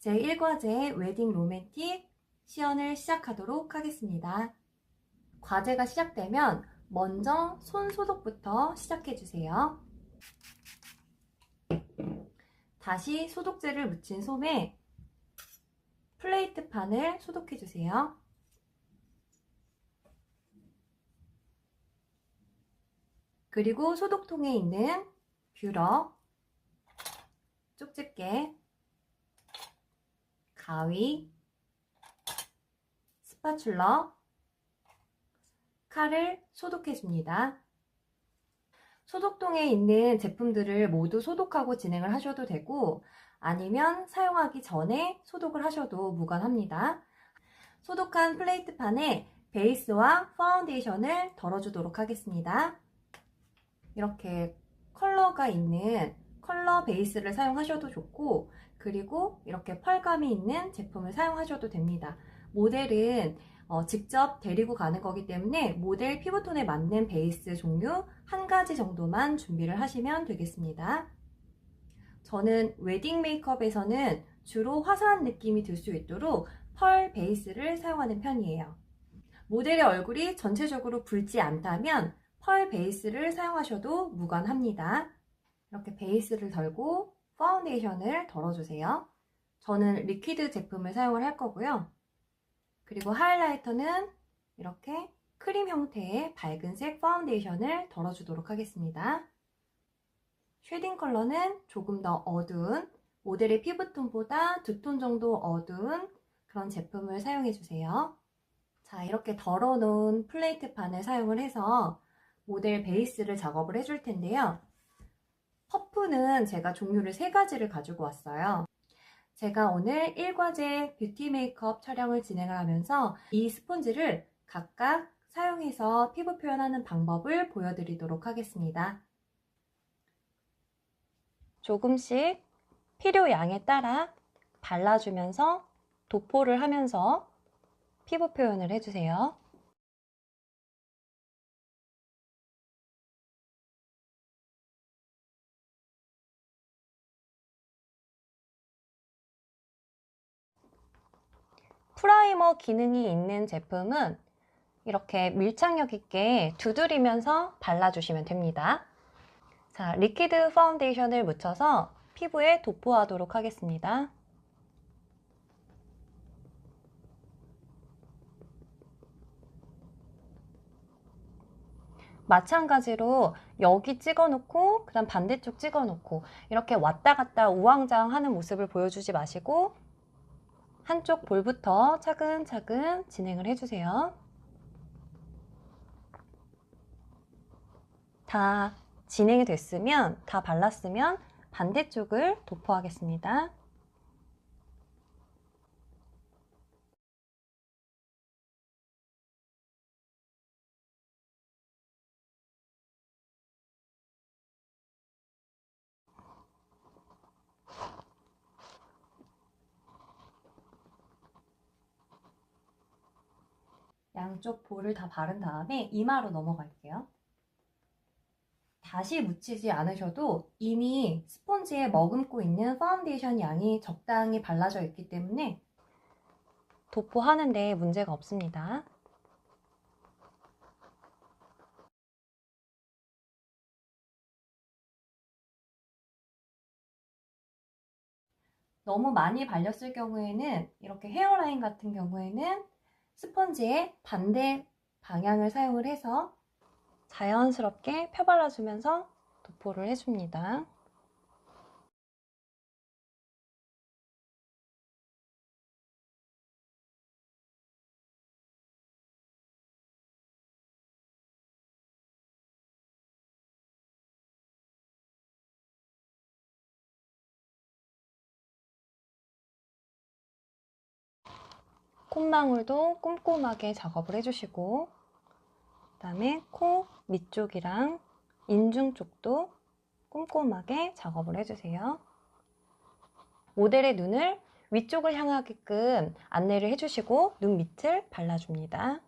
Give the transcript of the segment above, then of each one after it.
제1과제 웨딩 로맨틱 시연을 시작하도록 하겠습니다. 과제가 시작되면 먼저 손 소독부터 시작해주세요. 다시 소독제를 묻힌 솜에 플레이트판을 소독해주세요. 그리고 소독통에 있는 뷰러, 쪽집게, 가위, 스파츌러, 칼을 소독해줍니다. 소독통에 있는 제품들을 모두 소독하고 진행을 하셔도 되고 아니면 사용하기 전에 소독을 하셔도 무관합니다. 소독한 플레이트판에 베이스와 파운데이션을 덜어주도록 하겠습니다. 이렇게 컬러가 있는 컬러 베이스를 사용하셔도 좋고 그리고 이렇게 펄감이 있는 제품을 사용하셔도 됩니다. 모델은 직접 데리고 가는 거기 때문에 모델 피부톤에 맞는 베이스 종류 한 가지 정도만 준비를 하시면 되겠습니다. 저는 웨딩 메이크업에서는 주로 화사한 느낌이 들 수 있도록 펄 베이스를 사용하는 편이에요. 모델의 얼굴이 전체적으로 붉지 않다면 펄 베이스를 사용하셔도 무관합니다. 이렇게 베이스를 덜고 파운데이션을 덜어주세요. 저는 리퀴드 제품을 사용을 할 거고요. 그리고 하이라이터는 이렇게 크림 형태의 밝은색 파운데이션을 덜어주도록 하겠습니다. 쉐딩 컬러는 조금 더 어두운 모델의 피부톤보다 2톤 정도 어두운 그런 제품을 사용해주세요. 자, 이렇게 덜어놓은 플레이트판을 사용을 해서 모델 베이스를 작업을 해줄 텐데요. 퍼프는 제가 종류를 3가지를 가지고 왔어요. 제가 오늘 1과제 뷰티 메이크업 촬영을 진행을 하면서 이 스폰지를 각각 사용해서 피부 표현하는 방법을 보여드리도록 하겠습니다. 조금씩 필요 양에 따라 발라주면서 도포를 하면서 피부 표현을 해주세요. 프라이머 기능이 있는 제품은 이렇게 밀착력 있게 두드리면서 발라주시면 됩니다. 자, 리퀴드 파운데이션을 묻혀서 피부에 도포하도록 하겠습니다. 마찬가지로 여기 찍어놓고 그다음 반대쪽 찍어놓고 이렇게 왔다 갔다 우왕좌왕 하는 모습을 보여주지 마시고 한쪽 볼부터 차근차근 진행을 해주세요. 다 진행이 됐으면, 다 발랐으면 반대쪽을 도포하겠습니다. 양쪽 볼을 다 바른 다음에 이마로 넘어갈게요. 다시 묻히지 않으셔도 이미 스폰지에 머금고 있는 파운데이션 양이 적당히 발라져 있기 때문에 도포하는데 문제가 없습니다. 너무 많이 발렸을 경우에는 이렇게 헤어라인 같은 경우에는 스펀지의 반대 방향을 사용을 해서 자연스럽게 펴발라주면서 도포를 해줍니다. 콧망울도 꼼꼼하게 작업을 해주시고 그다음에 코 밑쪽이랑 인중 쪽도 꼼꼼하게 작업을 해주세요. 모델의 눈을 위쪽을 향하게끔 안내를 해주시고 눈 밑을 발라줍니다.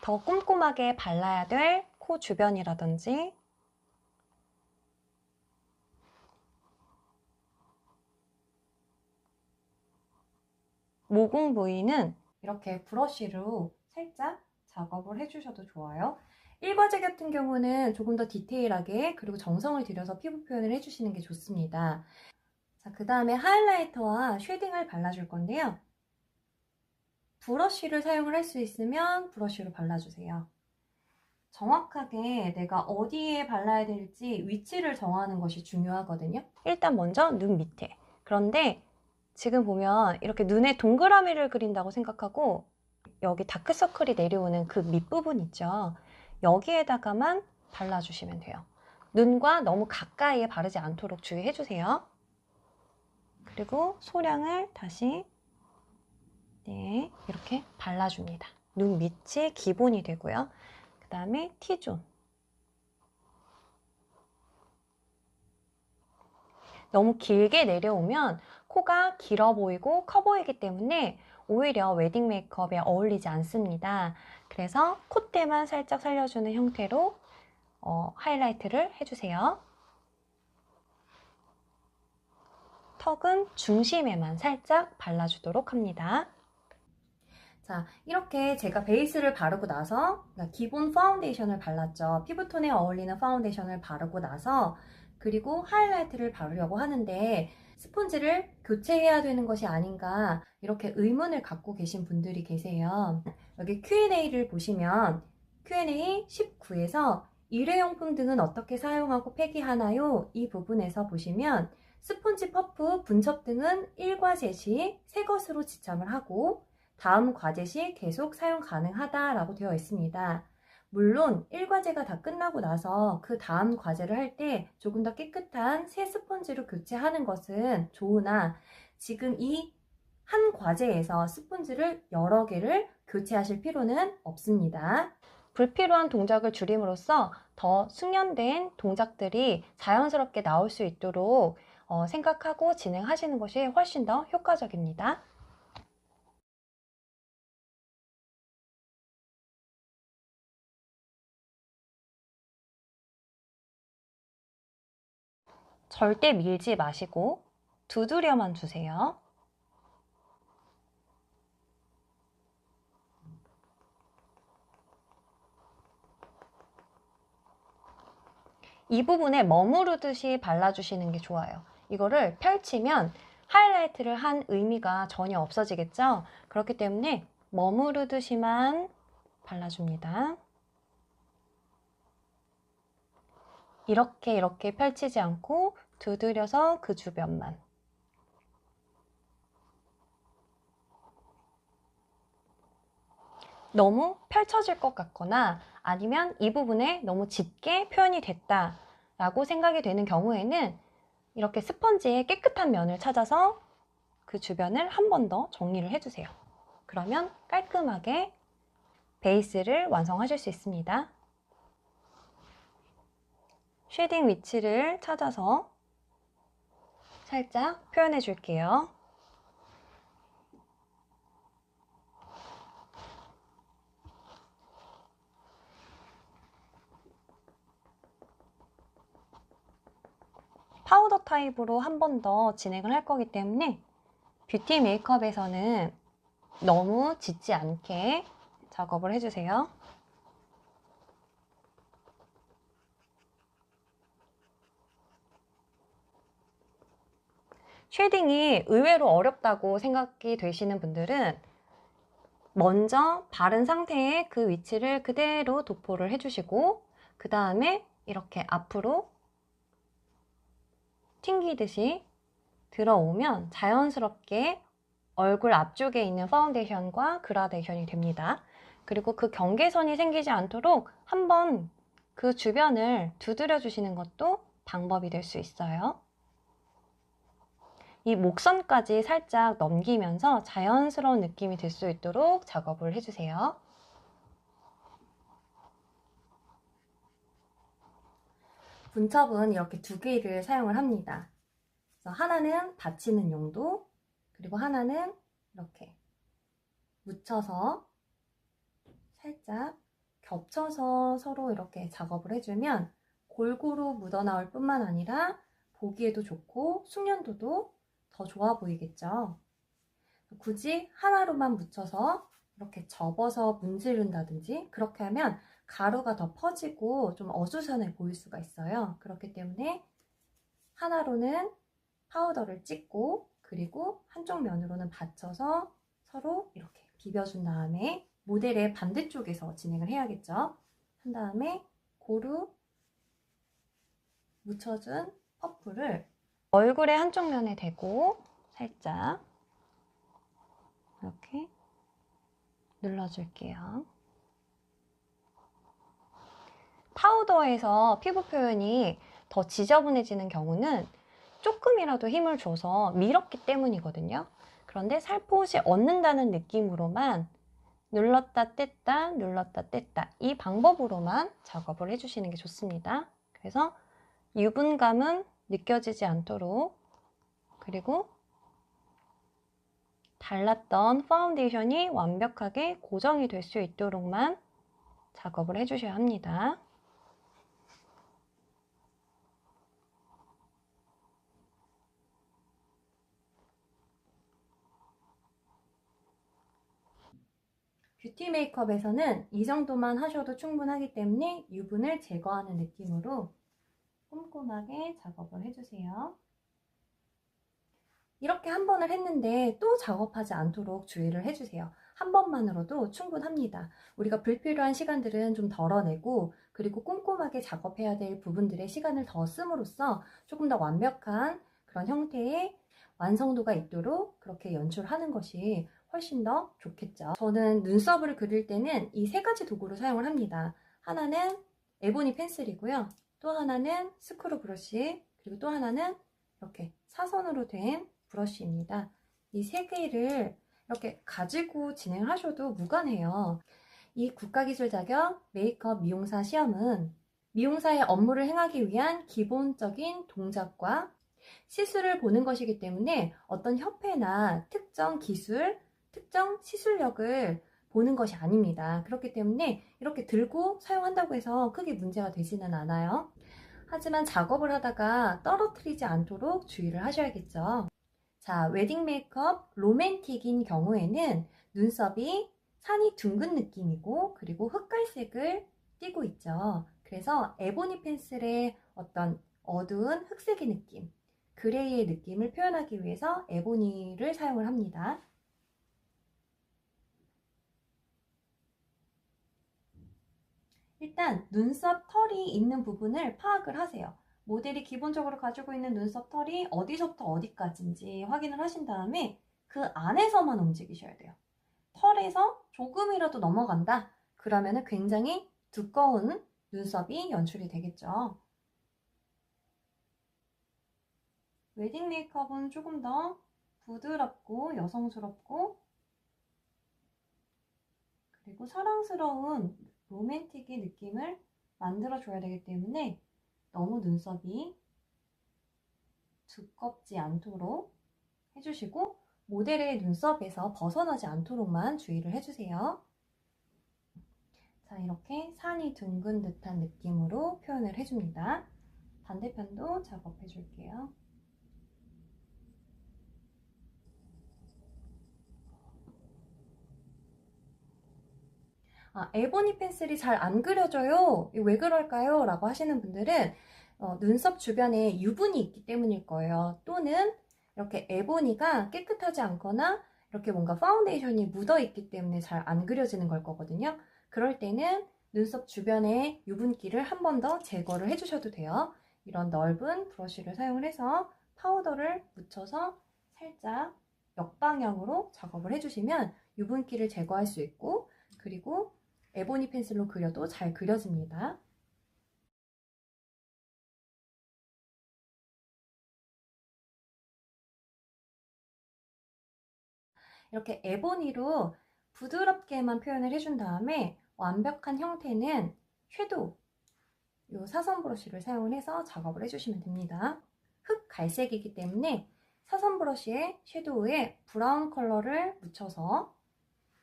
더 꼼꼼하게 발라야 될 코 주변이라든지 모공 부위는 이렇게 브러쉬로 살짝 작업을 해주셔도 좋아요. 일과제 같은 경우는 조금 더 디테일하게 그리고 정성을 들여서 피부 표현을 해주시는 게 좋습니다. 자, 그 다음에 하이라이터와 쉐딩을 발라줄 건데요. 브러쉬를 사용을 할 수 있으면 브러쉬로 발라주세요. 정확하게 내가 어디에 발라야 될지 위치를 정하는 것이 중요하거든요. 일단 먼저 눈 밑에. 그런데 지금 보면 이렇게 눈에 동그라미를 그린다고 생각하고 여기 다크서클이 내려오는 그 밑부분 있죠. 여기에다가만 발라주시면 돼요. 눈과 너무 가까이에 바르지 않도록 주의해주세요. 그리고 소량을 다시 이렇게 발라줍니다. 눈 밑이 기본이 되고요. 그 다음에 T존. 너무 길게 내려오면 코가 길어 보이고 커 보이기 때문에 오히려 웨딩 메이크업에 어울리지 않습니다. 그래서 콧대만 살짝 살려주는 형태로 하이라이트를 해주세요. 턱은 중심에만 살짝 발라주도록 합니다. 자, 이렇게 제가 베이스를 바르고 나서 기본 파운데이션을 발랐죠. 피부톤에 어울리는 파운데이션을 바르고 나서 그리고 하이라이트를 바르려고 하는데 스폰지를 교체해야 되는 것이 아닌가 이렇게 의문을 갖고 계신 분들이 계세요. 여기 Q&A를 보시면 Q&A 19에서 일회용품 등은 어떻게 사용하고 폐기하나요? 이 부분에서 보시면 스폰지, 퍼프, 분첩 등은 일과제 시 새 것으로 지참을 하고 다음 과제 시 계속 사용 가능하다라고 되어 있습니다. 물론 일과제가 다 끝나고 나서 그 다음 과제를 할 때 조금 더 깨끗한 새 스펀지로 교체하는 것은 좋으나 지금 이 한 과제에서 스펀지를 여러 개를 교체하실 필요는 없습니다. 불필요한 동작을 줄임으로써 더 숙련된 동작들이 자연스럽게 나올 수 있도록 생각하고 진행하시는 것이 훨씬 더 효과적입니다. 절대 밀지 마시고 두드려만 주세요. 이 부분에 머무르듯이 발라주시는 게 좋아요. 이거를 펼치면 하이라이트를 한 의미가 전혀 없어지겠죠? 그렇기 때문에 머무르듯이만 발라줍니다. 이렇게 펼치지 않고 두드려서 그 주변만. 너무 펼쳐질 것 같거나 아니면 이 부분에 너무 짙게 표현이 됐다 라고 생각이 되는 경우에는 이렇게 스펀지의 깨끗한 면을 찾아서 그 주변을 한 번 더 정리를 해주세요. 그러면 깔끔하게 베이스를 완성하실 수 있습니다. 쉐딩 위치를 찾아서 살짝 표현해 줄게요. 파우더 타입으로 한 번 더 진행을 할 거기 때문에 뷰티 메이크업에서는 너무 짙지 않게 작업을 해주세요. 쉐딩이 의외로 어렵다고 생각이 되시는 분들은 먼저 바른 상태의 그 위치를 그대로 도포를 해주시고 그 다음에 이렇게 앞으로 튕기듯이 들어오면 자연스럽게 얼굴 앞쪽에 있는 파운데이션과 그라데이션이 됩니다. 그리고 그 경계선이 생기지 않도록 한번 그 주변을 두드려 주시는 것도 방법이 될 수 있어요. 이 목선까지 살짝 넘기면서 자연스러운 느낌이 들 수 있도록 작업을 해주세요. 분첩은 이렇게 두 개를 사용을 합니다. 그래서 하나는 받치는 용도, 그리고 하나는 이렇게 묻혀서 살짝 겹쳐서 서로 이렇게 작업을 해주면 골고루 묻어나올 뿐만 아니라 보기에도 좋고 숙련도도 더 좋아 보이겠죠. 굳이 하나로만 묻혀서 이렇게 접어서 문지른다든지 그렇게 하면 가루가 더 퍼지고 좀 어수선해 보일 수가 있어요. 그렇기 때문에 하나로는 파우더를 찍고 그리고 한쪽 면으로는 받쳐서 서로 이렇게 비벼준 다음에 모델의 반대쪽에서 진행을 해야겠죠. 한 다음에 고루 묻혀준 퍼프를 얼굴의 한쪽 면에 대고 살짝 이렇게 눌러줄게요. 파우더에서 피부 표현이 더 지저분해지는 경우는 조금이라도 힘을 줘서 밀었기 때문이거든요. 그런데 살포시 얹는다는 느낌으로만 눌렀다 뗐다 눌렀다 뗐다 이 방법으로만 작업을 해주시는 게 좋습니다. 그래서 유분감은 느껴지지 않도록 그리고 발랐던 파운데이션이 완벽하게 고정이 될 수 있도록만 작업을 해주셔야 합니다. 뷰티 메이크업에서는 이 정도만 하셔도 충분하기 때문에 유분을 제거하는 느낌으로 꼼꼼하게 작업을 해주세요. 이렇게 한 번을 했는데 또 작업하지 않도록 주의를 해주세요. 한 번만으로도 충분합니다. 우리가 불필요한 시간들은 좀 덜어내고 그리고 꼼꼼하게 작업해야 될 부분들의 시간을 더 씀으로써 조금 더 완벽한 그런 형태의 완성도가 있도록 그렇게 연출하는 것이 훨씬 더 좋겠죠. 저는 눈썹을 그릴 때는 이 세 가지 도구를 사용을 합니다. 하나는 에보니 펜슬이고요. 또 하나는 스크루 브러쉬, 그리고 또 하나는 이렇게 사선으로 된 브러쉬입니다. 이 세 개를 이렇게 가지고 진행하셔도 무관해요. 이 국가기술 자격 메이크업 미용사 시험은 미용사의 업무를 행하기 위한 기본적인 동작과 시술을 보는 것이기 때문에 어떤 협회나 특정 기술, 특정 시술력을 보는 것이 아닙니다. 그렇기 때문에 이렇게 들고 사용한다고 해서 크게 문제가 되지는 않아요. 하지만 작업을 하다가 떨어뜨리지 않도록 주의를 하셔야겠죠. 자, 웨딩 메이크업 로맨틱인 경우에는 눈썹이 산이 둥근 느낌이고 그리고 흑갈색을 띠고 있죠. 그래서 에보니 펜슬의 어떤 어두운 흑색의 느낌, 그레이의 느낌을 표현하기 위해서 에보니를 사용을 합니다. 일단 눈썹 털이 있는 부분을 파악을 하세요. 모델이 기본적으로 가지고 있는 눈썹 털이 어디서부터 어디까지인지 확인을 하신 다음에 그 안에서만 움직이셔야 돼요. 털에서 조금이라도 넘어간다? 그러면 굉장히 두꺼운 눈썹이 연출이 되겠죠. 웨딩 메이크업은 조금 더 부드럽고 여성스럽고 그리고 사랑스러운 로맨틱의 느낌을 만들어줘야 되기 때문에 너무 눈썹이 두껍지 않도록 해주시고 모델의 눈썹에서 벗어나지 않도록만 주의를 해주세요. 자, 이렇게 산이 둥근 듯한 느낌으로 표현을 해줍니다. 반대편도 작업해줄게요. 에보니 펜슬이 잘 안 그려져요. 왜 그럴까요? 라고 하시는 분들은 눈썹 주변에 유분이 있기 때문일 거예요. 또는 이렇게 에보니가 깨끗하지 않거나 이렇게 뭔가 파운데이션이 묻어 있기 때문에 잘 안 그려지는 걸 거거든요. 그럴 때는 눈썹 주변에 유분기를 한 번 더 제거를 해주셔도 돼요. 이런 넓은 브러쉬를 사용을 해서 파우더를 묻혀서 살짝 역방향으로 작업을 해주시면 유분기를 제거할 수 있고 그리고 에보니 펜슬로 그려도 잘 그려집니다. 이렇게 에보니로 부드럽게만 표현을 해준 다음에 완벽한 형태는 섀도우, 이 사선 브러쉬를 사용을 해서 작업을 해주시면 됩니다. 흑 갈색이기 때문에 사선 브러쉬에 섀도우에 브라운 컬러를 묻혀서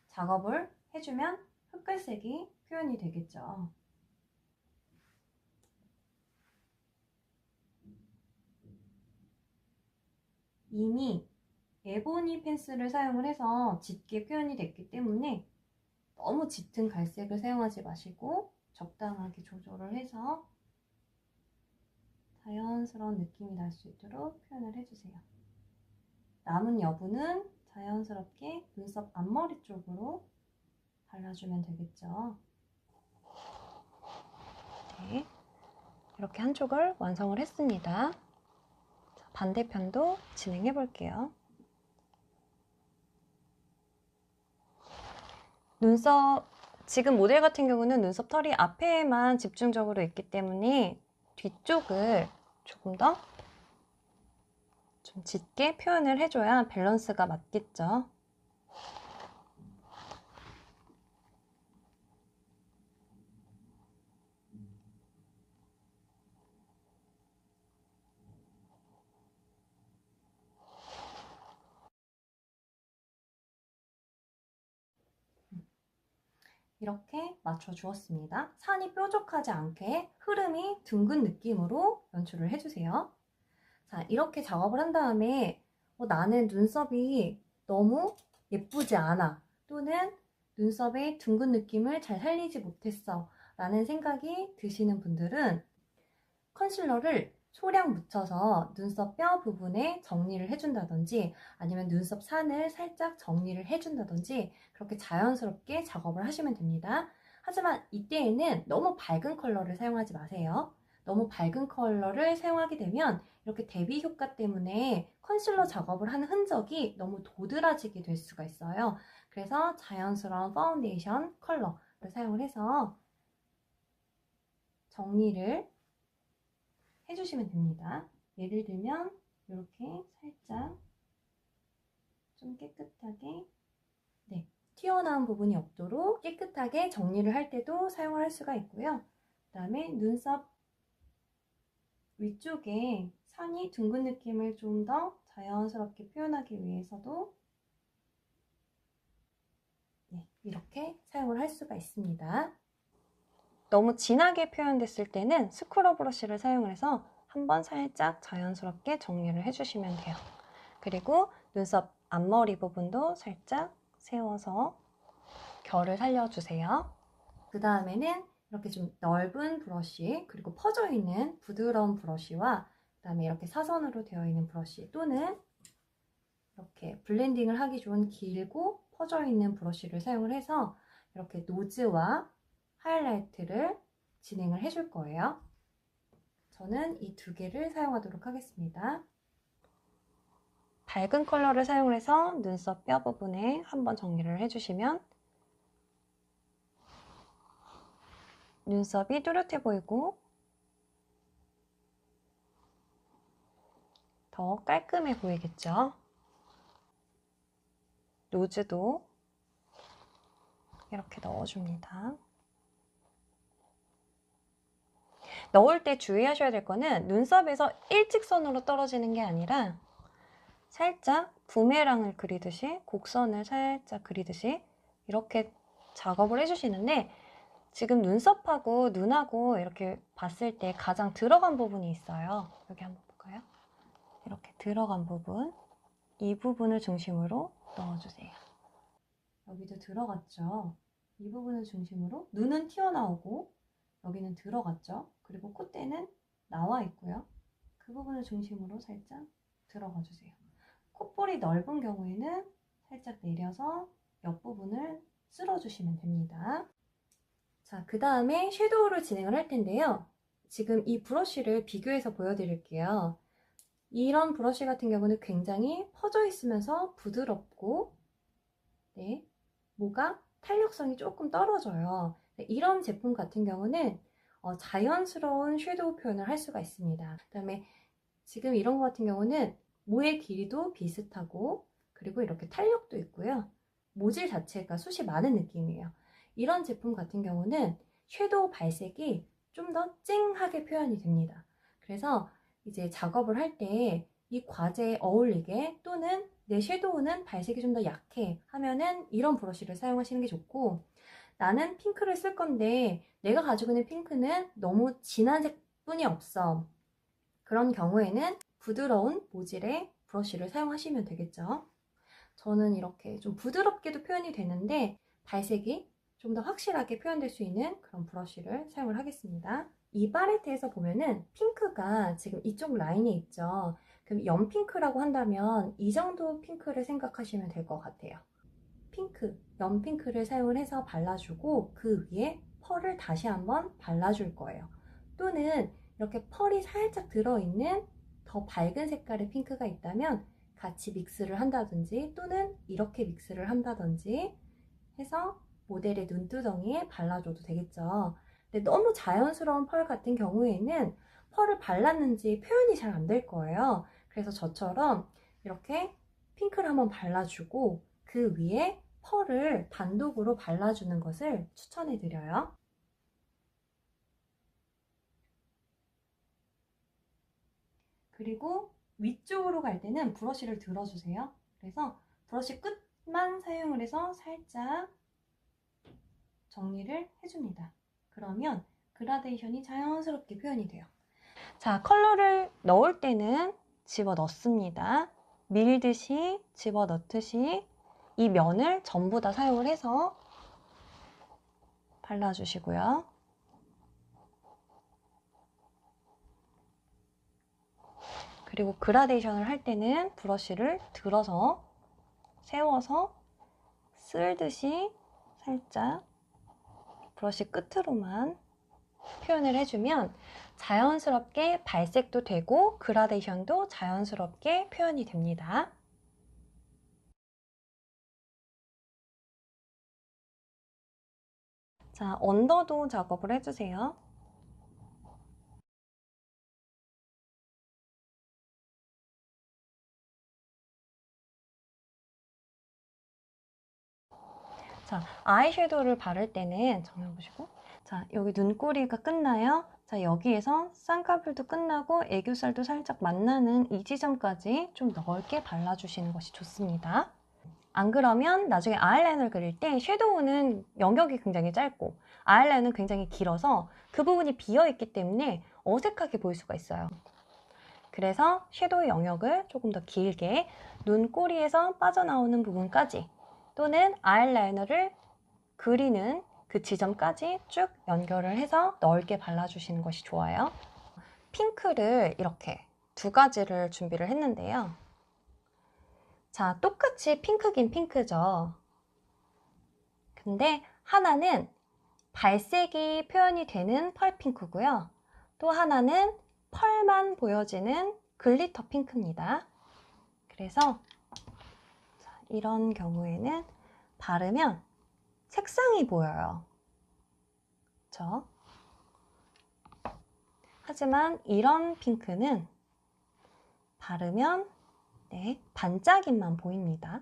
작업을 해주면 흑갈색이 표현이 되겠죠. 이미 에보니 펜슬을 사용을 해서 짙게 표현이 됐기 때문에 너무 짙은 갈색을 사용하지 마시고 적당하게 조절을 해서 자연스러운 느낌이 날 수 있도록 표현을 해주세요. 남은 여분은 자연스럽게 눈썹 앞머리 쪽으로 발라주면 되겠죠. 네, 이렇게 한쪽을 완성을 했습니다. 자, 반대편도 진행해 볼게요. 눈썹, 지금 모델 같은 경우는 눈썹 털이 앞에만 집중적으로 있기 때문에 뒤쪽을 조금 더 좀 짙게 표현을 해줘야 밸런스가 맞겠죠. 이렇게 맞춰주었습니다. 산이 뾰족하지 않게 흐름이 둥근 느낌으로 연출을 해주세요. 자, 이렇게 작업을 한 다음에 나는 눈썹이 너무 예쁘지 않아, 또는 눈썹의 둥근 느낌을 잘 살리지 못했어 라는 생각이 드시는 분들은 컨실러를 소량 묻혀서 눈썹 뼈 부분에 정리를 해준다든지 아니면 눈썹 산을 살짝 정리를 해준다든지 그렇게 자연스럽게 작업을 하시면 됩니다. 하지만 이때에는 너무 밝은 컬러를 사용하지 마세요. 너무 밝은 컬러를 사용하게 되면 이렇게 대비 효과 때문에 컨실러 작업을 하는 흔적이 너무 도드라지게 될 수가 있어요. 그래서 자연스러운 파운데이션 컬러를 사용을 해서 정리를 해주시면 됩니다. 예를 들면 이렇게 살짝 좀 깨끗하게, 네, 튀어나온 부분이 없도록 깨끗하게 정리를 할 때도 사용을 할 수가 있고요. 그 다음에 눈썹 위쪽에 산이 둥근 느낌을 좀 더 자연스럽게 표현하기 위해서도 네, 이렇게 사용을 할 수가 있습니다. 너무 진하게 표현됐을 때는 스크럽 브러쉬를 사용을 해서 한번 살짝 자연스럽게 정리를 해주시면 돼요. 그리고 눈썹 앞머리 부분도 살짝 세워서 결을 살려주세요. 그 다음에는 이렇게 좀 넓은 브러쉬, 그리고 퍼져 있는 부드러운 브러쉬와 그 다음에 이렇게 사선으로 되어 있는 브러쉬, 또는 이렇게 블렌딩을 하기 좋은 길고 퍼져 있는 브러쉬를 사용을 해서 이렇게 노즈와 하이라이트를 진행을 해줄 거예요. 저는 이 두 개를 사용하도록 하겠습니다. 밝은 컬러를 사용을 해서 눈썹 뼈 부분에 한번 정리를 해주시면 눈썹이 뚜렷해 보이고 더 깔끔해 보이겠죠? 노즈도 이렇게 넣어줍니다. 넣을 때 주의하셔야 될 거는 눈썹에서 일직선으로 떨어지는 게 아니라 살짝 부메랑을 그리듯이, 곡선을 살짝 그리듯이 이렇게 작업을 해주시는데, 지금 눈썹하고 눈하고 이렇게 봤을 때 가장 들어간 부분이 있어요. 여기 한번 볼까요? 이렇게 들어간 부분, 이 부분을 중심으로 넣어주세요. 여기도 들어갔죠? 이 부분을 중심으로 눈은 튀어나오고 여기는 들어갔죠? 그리고 콧대는 나와 있고요. 그 부분을 중심으로 살짝 들어가 주세요. 콧볼이 넓은 경우에는 살짝 내려서 옆부분을 쓸어주시면 됩니다. 자, 그 다음에 섀도우를 진행을 할 텐데요. 지금 이 브러쉬를 비교해서 보여드릴게요. 이런 브러쉬 같은 경우는 굉장히 퍼져 있으면서 부드럽고, 네, 뭐가 탄력성이 조금 떨어져요. 이런 제품 같은 경우는 자연스러운 섀도우 표현을 할 수가 있습니다. 그 다음에 지금 이런 거 같은 경우는 모의 길이도 비슷하고, 그리고 이렇게 탄력도 있고요. 모질 자체가 숱이 많은 느낌이에요. 이런 제품 같은 경우는 섀도우 발색이 좀 더 쨍하게 표현이 됩니다. 그래서 이제 작업을 할 때 이 과제에 어울리게, 또는 내 섀도우는 발색이 좀 더 약해 하면은 이런 브러쉬를 사용하시는 게 좋고, 나는 핑크를 쓸 건데 내가 가지고 있는 핑크는 너무 진한 색뿐이 없어. 그런 경우에는 부드러운 모질의 브러쉬를 사용하시면 되겠죠. 저는 이렇게 좀 부드럽게도 표현이 되는데 발색이 좀 더 확실하게 표현될 수 있는 그런 브러쉬를 사용을 하겠습니다. 이 팔레트에서 보면은 핑크가 지금 이쪽 라인에 있죠. 그럼 연핑크라고 한다면 이 정도 핑크를 생각하시면 될 것 같아요. 핑크, 연핑크를 사용을 해서 발라주고 그 위에 펄을 다시 한번 발라줄 거예요. 또는 이렇게 펄이 살짝 들어있는 더 밝은 색깔의 핑크가 있다면 같이 믹스를 한다든지 또는 이렇게 믹스를 한다든지 해서 모델의 눈두덩이에 발라줘도 되겠죠. 근데 너무 자연스러운 펄 같은 경우에는 펄을 발랐는지 표현이 잘 안 될 거예요. 그래서 저처럼 이렇게 핑크를 한번 발라주고 그 위에 펄을 단독으로 발라주는 것을 추천해 드려요. 그리고 위쪽으로 갈 때는 브러쉬를 들어주세요. 그래서 브러쉬 끝만 사용을 해서 살짝 정리를 해줍니다. 그러면 그라데이션이 자연스럽게 표현이 돼요. 자, 컬러를 넣을 때는 집어 넣습니다. 밀듯이 집어 넣듯이 이 면을 전부 다 사용을 해서 발라주시고요. 그리고 그라데이션을 할 때는 브러쉬를 들어서 세워서 쓸듯이 살짝 브러쉬 끝으로만 표현을 해주면 자연스럽게 발색도 되고 그라데이션도 자연스럽게 표현이 됩니다. 자, 언더도 작업을 해주세요. 자, 아이섀도우를 바를 때는 정면 보시고, 자, 여기 눈꼬리가 끝나요. 자, 여기에서 쌍꺼풀도 끝나고 애교살도 살짝 만나는 이 지점까지 좀 넓게 발라주시는 것이 좋습니다. 안 그러면 나중에 아이라인을 그릴 때 섀도우는 영역이 굉장히 짧고 아이라인은 굉장히 길어서 그 부분이 비어있기 때문에 어색하게 보일 수가 있어요. 그래서 섀도우 영역을 조금 더 길게 눈꼬리에서 빠져나오는 부분까지 또는 아이라이너를 그리는 그 지점까지 쭉 연결을 해서 넓게 발라주시는 것이 좋아요. 핑크를 이렇게 두 가지를 준비를 했는데요. 자, 똑같이 핑크긴 핑크죠. 근데 하나는 발색이 표현이 되는 펄 핑크고요. 또 하나는 펄만 보여지는 글리터 핑크입니다. 그래서 이런 경우에는 바르면 색상이 보여요. 그렇죠? 하지만 이런 핑크는 바르면 네, 반짝임만 보입니다.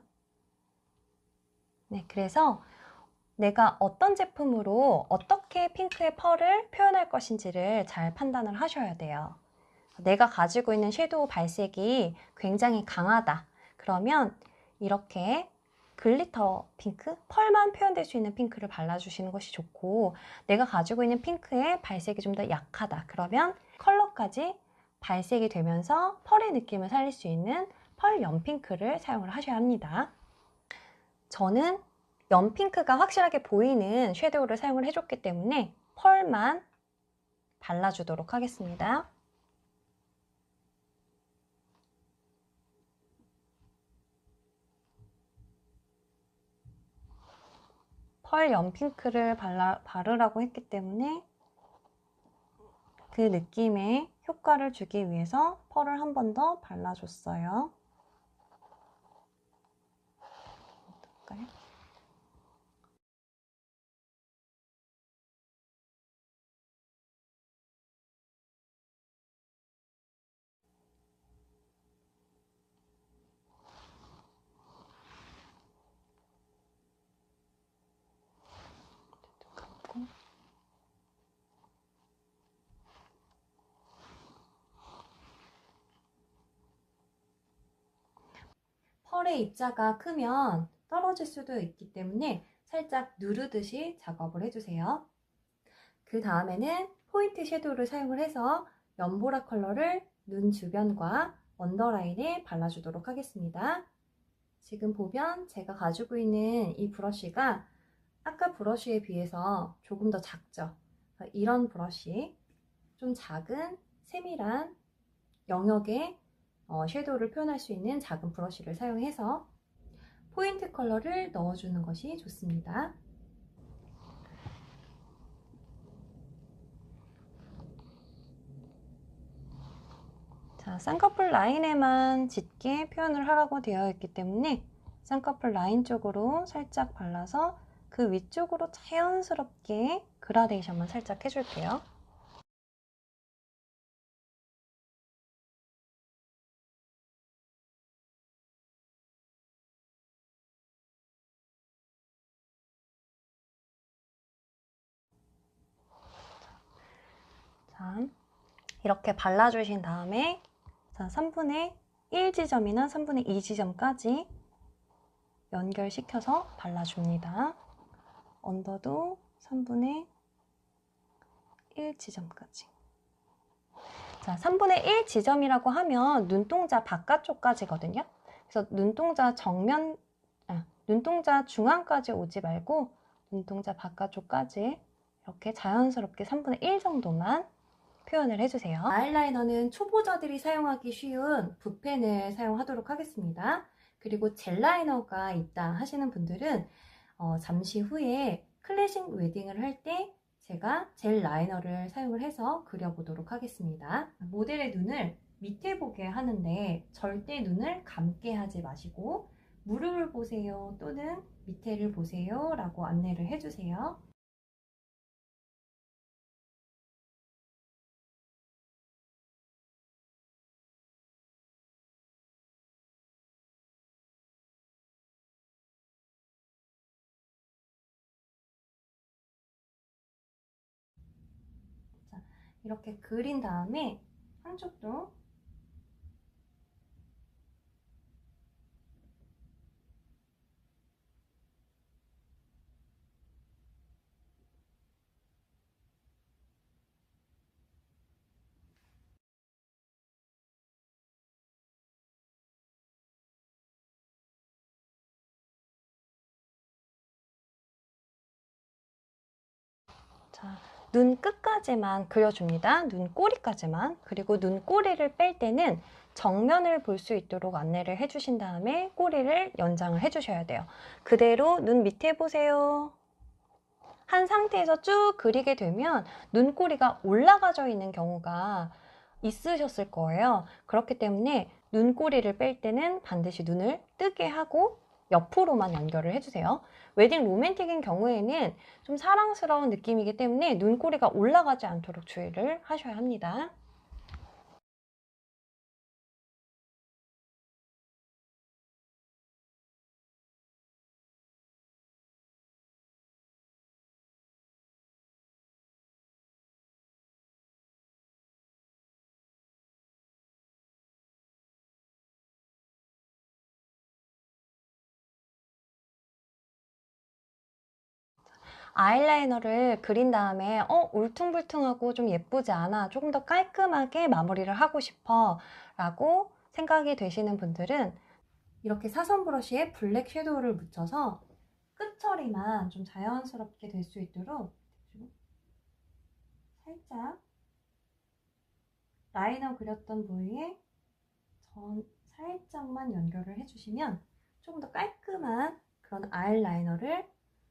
네, 그래서 내가 어떤 제품으로 어떻게 핑크의 펄을 표현할 것인지를 잘 판단을 하셔야 돼요. 내가 가지고 있는 섀도우 발색이 굉장히 강하다. 그러면 이렇게 글리터 핑크, 펄만 표현될 수 있는 핑크를 발라주시는 것이 좋고 내가 가지고 있는 핑크의 발색이 좀 더 약하다. 그러면 컬러까지 발색이 되면서 펄의 느낌을 살릴 수 있는 펄 연핑크를 사용을 하셔야 합니다. 저는 연핑크가 확실하게 보이는 섀도우를 사용을 해줬기 때문에 펄만 발라주도록 하겠습니다. 펄 연핑크를 바르라고 했기 때문에 그 느낌의 효과를 주기 위해서 펄을 한 번 더 발라줬어요. 어떨까요? 감고 펄의 입자가 크면 떨어질 수도 있기 때문에 살짝 누르듯이 작업을 해주세요. 그 다음에는 포인트 섀도우를 사용을 해서 연보라 컬러를 눈 주변과 언더라인에 발라주도록 하겠습니다. 지금 보면 제가 가지고 있는 이 브러쉬가 아까 브러쉬에 비해서 조금 더 작죠? 이런 브러쉬, 좀 작은 세밀한 영역의 섀도우를 표현할 수 있는 작은 브러쉬를 사용해서 포인트 컬러를 넣어주는 것이 좋습니다. 자, 쌍꺼풀 라인에만 짙게 표현을 하라고 되어 있기 때문에 쌍꺼풀 라인 쪽으로 살짝 발라서 그 위쪽으로 자연스럽게 그라데이션만 살짝 해줄게요. 자, 이렇게 발라주신 다음에 자, 3분의 1 지점이나 3분의 2 지점까지 연결시켜서 발라줍니다. 언더도 3분의 1 지점까지. 자, 3분의 1 지점이라고 하면 눈동자 바깥쪽까지거든요. 그래서 눈동자 눈동자 중앙까지 오지 말고 눈동자 바깥쪽까지 이렇게 자연스럽게 3분의 1 정도만 표현을 해주세요. 아이라이너는 초보자들이 사용하기 쉬운 붓펜을 사용하도록 하겠습니다. 그리고 젤 라이너가 있다 하시는 분들은 잠시 후에 클래식 웨딩을 할 때 제가 젤 라이너를 사용을 해서 그려보도록 하겠습니다. 모델의 눈을 밑에 보게 하는데 절대 눈을 감게 하지 마시고 무릎을 보세요 또는 밑에를 보세요 라고 안내를 해주세요. 자, 이렇게 그린 다음에 한쪽도 자, 눈 끝까지만 그려줍니다. 눈 꼬리까지만. 그리고 눈 꼬리를 뺄 때는 정면을 볼 수 있도록 안내를 해주신 다음에 꼬리를 연장을 해주셔야 돼요. 그대로 눈 밑에 보세요. 한 상태에서 쭉 그리게 되면 눈꼬리가 올라가져 있는 경우가 있으셨을 거예요. 그렇기 때문에 눈꼬리를 뺄 때는 반드시 눈을 뜨게 하고 옆으로만 연결을 해주세요. 웨딩 로맨틱인 경우에는 좀 사랑스러운 느낌이기 때문에 눈꼬리가 올라가지 않도록 주의를 하셔야 합니다. 아이라이너를 그린 다음에 울퉁불퉁하고 좀 예쁘지 않아, 조금 더 깔끔하게 마무리를 하고 싶어 라고 생각이 되시는 분들은 이렇게 사선 브러쉬에 블랙 섀도우를 묻혀서 끝처리만 좀 자연스럽게 될 수 있도록 살짝 라이너 그렸던 부위에 살짝만 연결을 해주시면 조금 더 깔끔한 그런 아이라이너를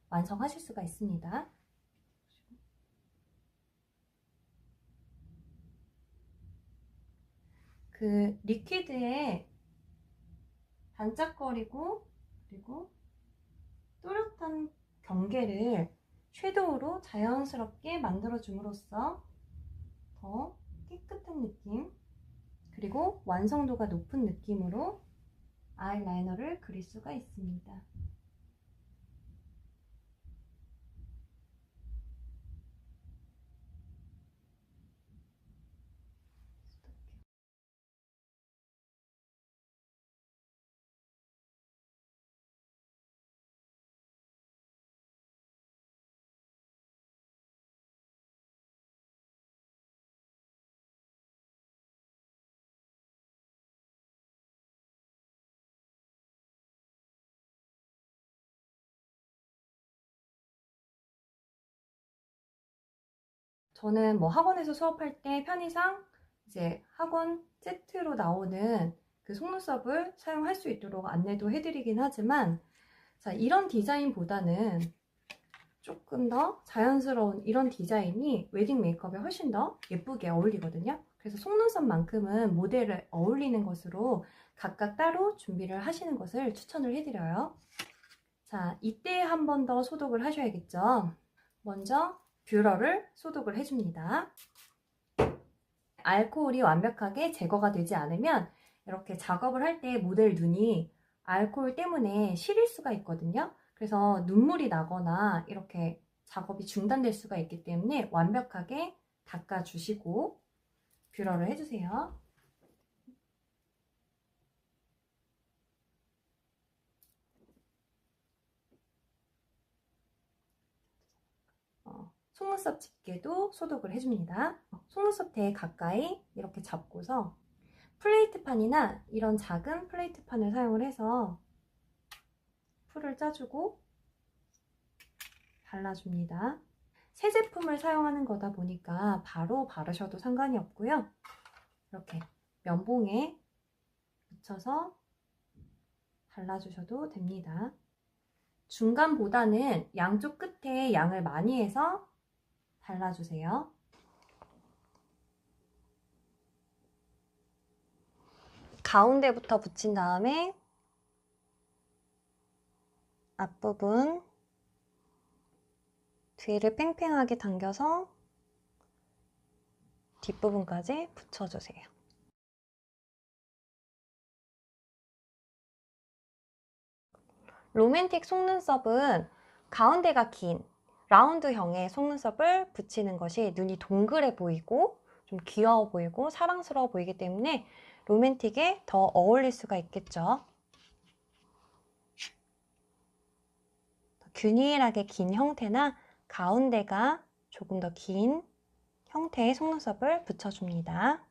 완성하실 수가 있습니다. 그 리퀴드에 반짝거리고 그리고 또렷한 경계를 섀도우로 자연스럽게 만들어줌으로써 더 깨끗한 느낌 그리고 완성도가 높은 느낌으로 아이라이너를 그릴 수가 있습니다. 저는 뭐 학원에서 수업할 때 편의상 이제 학원 세트로 나오는 그 속눈썹을 사용할 수 있도록 안내도 해드리긴 하지만, 자, 이런 디자인보다는 조금 더 자연스러운 이런 디자인이 웨딩 메이크업에 훨씬 더 예쁘게 어울리거든요. 그래서 속눈썹만큼은 모델을 어울리는 것으로 각각 따로 준비를 하시는 것을 추천을 해드려요. 자, 이때 한 번 더 소독을 하셔야겠죠. 먼저 뷰러를 소독을 해줍니다. 알코올이 완벽하게 제거가 되지 않으면 이렇게 작업을 할 때 모델 눈이 알코올 때문에 시릴 수가 있거든요. 그래서 눈물이 나거나 이렇게 작업이 중단될 수가 있기 때문에 완벽하게 닦아주시고 뷰러를 해주세요. 속눈썹 집게도 소독을 해줍니다. 속눈썹 대 가까이 이렇게 잡고서 플레이트판이나 이런 작은 플레이트판을 사용을 해서 풀을 짜주고 발라줍니다. 새 제품을 사용하는 거다 보니까 바로 바르셔도 상관이 없고요. 이렇게 면봉에 묻혀서 발라주셔도 됩니다. 중간보다는 양쪽 끝에 양을 많이 해서 발라주세요. 가운데부터 붙인 다음에 앞부분 뒤를 팽팽하게 당겨서 뒷부분까지 붙여주세요. 로맨틱 속눈썹은 가운데가 긴 라운드형의 속눈썹을 붙이는 것이 눈이 동그래 보이고 좀 귀여워 보이고 사랑스러워 보이기 때문에 로맨틱에 더 어울릴 수가 있겠죠. 균일하게 긴 형태나 가운데가 조금 더 긴 형태의 속눈썹을 붙여줍니다.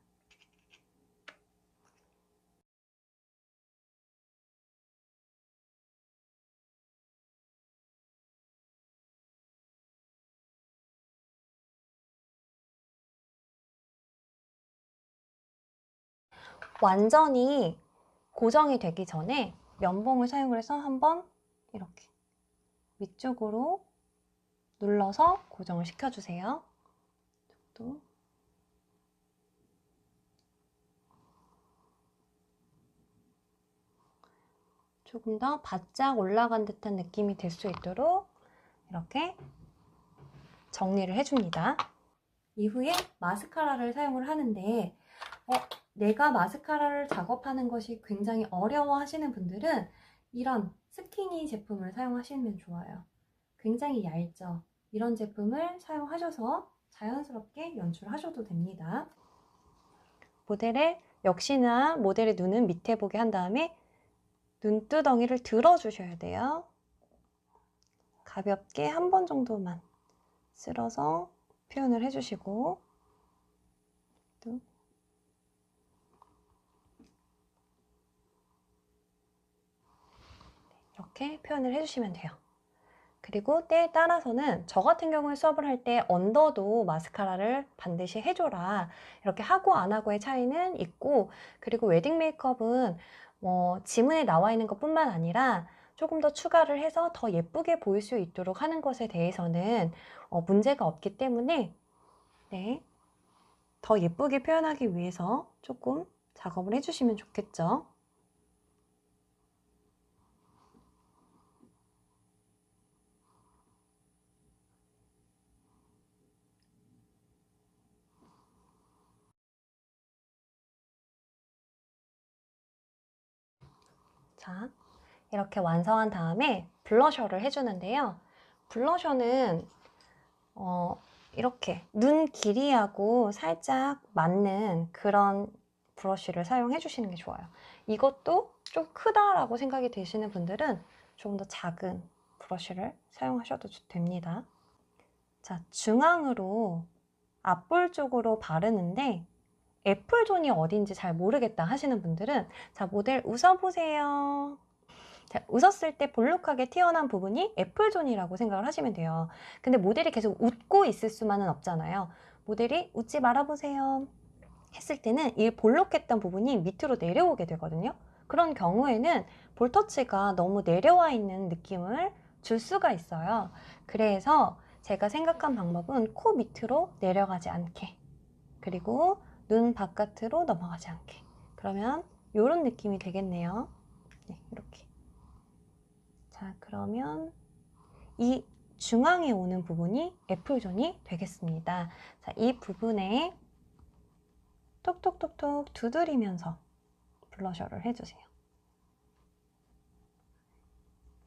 완전히 고정이 되기 전에 면봉을 사용을 해서 한번 이렇게 위쪽으로 눌러서 고정을 시켜주세요. 또 조금 더 바짝 올라간 듯한 느낌이 들 수 있도록 이렇게 정리를 해줍니다. 이후에 마스카라를 사용을 하는데 내가 마스카라를 작업하는 것이 굉장히 어려워 하시는 분들은 이런 스키니 제품을 사용하시면 좋아요. 굉장히 얇죠? 이런 제품을 사용하셔서 자연스럽게 연출하셔도 됩니다. 모델의 역시나 모델의 눈은 밑에 보게 한 다음에 눈두덩이를 들어주셔야 돼요. 가볍게 한 번 정도만 쓸어서 표현을 해주시고 또 이렇게 표현을 해주시면 돼요. 그리고 때에 따라서는 저 같은 경우에 수업을 할 때 언더도 마스카라를 반드시 해줘라 이렇게 하고 안 하고의 차이는 있고, 그리고 웨딩 메이크업은 뭐 지문에 나와 있는 것 뿐만 아니라 조금 더 추가를 해서 더 예쁘게 보일 수 있도록 하는 것에 대해서는 문제가 없기 때문에 더 예쁘게 표현하기 위해서 조금 작업을 해주시면 좋겠죠. 자, 이렇게 완성한 다음에 블러셔를 해주는데요. 블러셔는 이렇게 눈 길이하고 살짝 맞는 그런 브러쉬를 사용해 주시는 게 좋아요. 이것도 좀 크다라고 생각이 되시는 분들은 조금 더 작은 브러쉬를 사용하셔도 됩니다. 자, 중앙으로 앞볼 쪽으로 바르는데 애플존이 어딘지 잘 모르겠다 하시는 분들은 자, 모델 웃어보세요. 자, 웃었을 때 볼록하게 튀어나온 부분이 애플존이라고 생각을 하시면 돼요. 근데 모델이 계속 웃고 있을 수만은 없잖아요. 모델이 웃지 말아보세요 했을 때는 이 볼록했던 부분이 밑으로 내려오게 되거든요. 그런 경우에는 볼터치가 너무 내려와 있는 느낌을 줄 수가 있어요. 그래서 제가 생각한 방법은 코 밑으로 내려가지 않게, 그리고 눈 바깥으로 넘어가지 않게. 그러면 이런 느낌이 되겠네요. 네, 이렇게. 자, 그러면 이 중앙에 오는 부분이 애플존이 되겠습니다. 자, 이 부분에 톡톡톡톡 두드리면서 블러셔를 해주세요.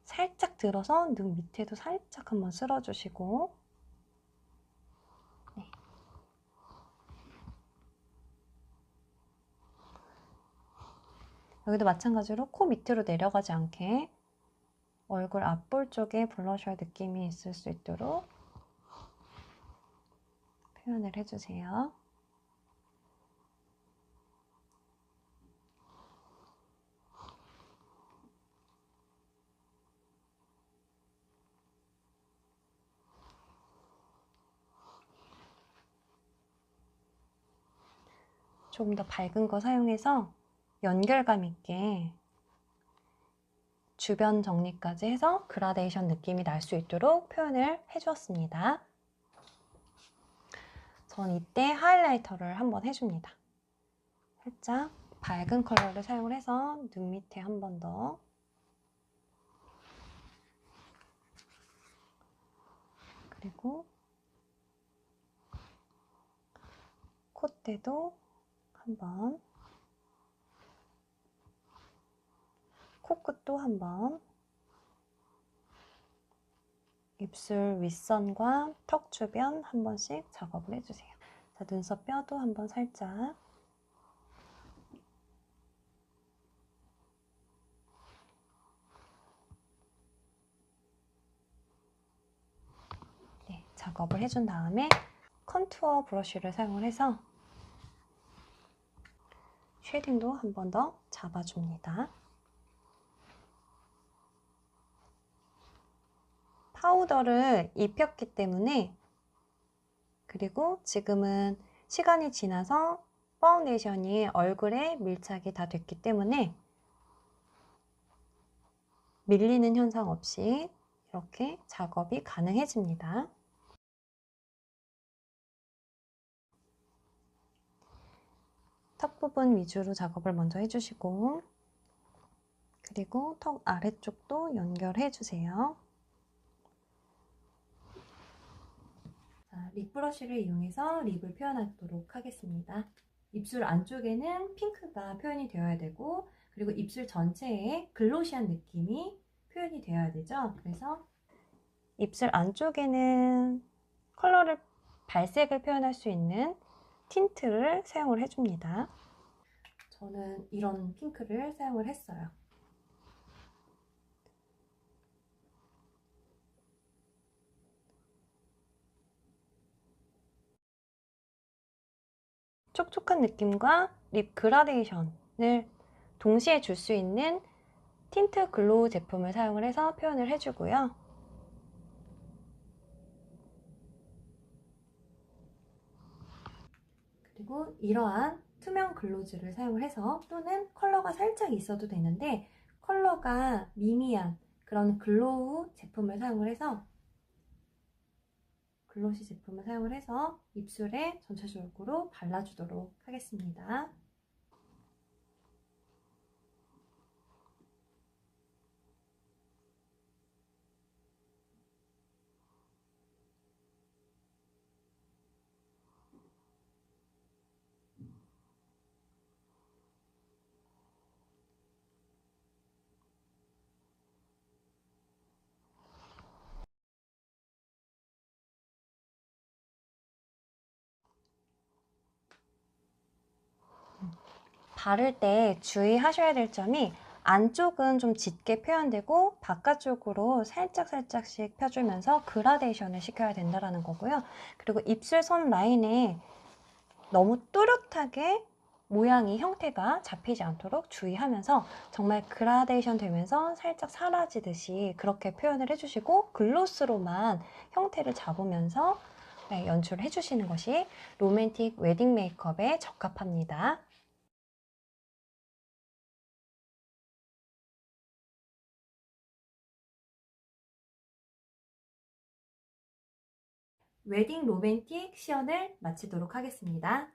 살짝 들어서 눈 밑에도 살짝 한번 쓸어주시고, 네. 여기도 마찬가지로 코 밑으로 내려가지 않게 얼굴 앞볼 쪽에 블러셔 느낌이 있을 수 있도록 표현을 해주세요. 조금 더 밝은 거 사용해서 연결감 있게 주변 정리까지 해서 그라데이션 느낌이 날 수 있도록 표현을 해주었습니다. 전 이때 하이라이터를 한번 해줍니다. 살짝 밝은 컬러를 사용을 해서 눈 밑에 한 번 더, 그리고 콧대도 한번, 코끝도 한번, 입술 윗선과 턱 주변 한 번씩 작업을 해주세요. 자, 눈썹 뼈도 한번 살짝. 네, 작업을 해준 다음에 컨투어 브러쉬를 사용을 해서 쉐딩도 한 번 더 잡아줍니다. 파우더를 입혔기 때문에, 그리고 지금은 시간이 지나서 파운데이션이 얼굴에 밀착이 다 됐기 때문에 밀리는 현상 없이 이렇게 작업이 가능해집니다. 턱 부분 위주로 작업을 먼저 해주시고, 그리고 턱 아래쪽도 연결해 주세요. 자, 립 브러쉬를 이용해서 립을 표현하도록 하겠습니다. 입술 안쪽에는 핑크가 표현이 되어야 되고, 그리고 입술 전체에 글로시한 느낌이 표현이 되어야 되죠. 그래서 입술 안쪽에는 컬러를, 발색을 표현할 수 있는 틴트를 사용을 해줍니다. 저는 이런 핑크를 사용을 했어요. 촉촉한 느낌과 립 그라데이션을 동시에 줄 수 있는 틴트 글로우 제품을 사용을 해서 표현을 해주고요. 그리고 이러한 투명 글로즈를 사용을 해서, 또는 컬러가 살짝 있어도 되는데 컬러가 미미한 그런 글로우 제품을 사용을 해서, 글로시 제품을 사용을 해서 입술에 전체적으로 발라주도록 하겠습니다. 바를 때 주의하셔야 될 점이, 안쪽은 좀 짙게 표현되고 바깥쪽으로 살짝씩 펴주면서 그라데이션을 시켜야 된다는 거고요. 그리고 입술 선 라인에 너무 뚜렷하게 모양이, 형태가 잡히지 않도록 주의하면서 정말 그라데이션 되면서 살짝 사라지듯이 그렇게 표현을 해주시고, 글로스로만 형태를 잡으면서 연출해 주시는 것이 로맨틱 웨딩 메이크업에 적합합니다. 웨딩 로맨틱 시연을 마치도록 하겠습니다.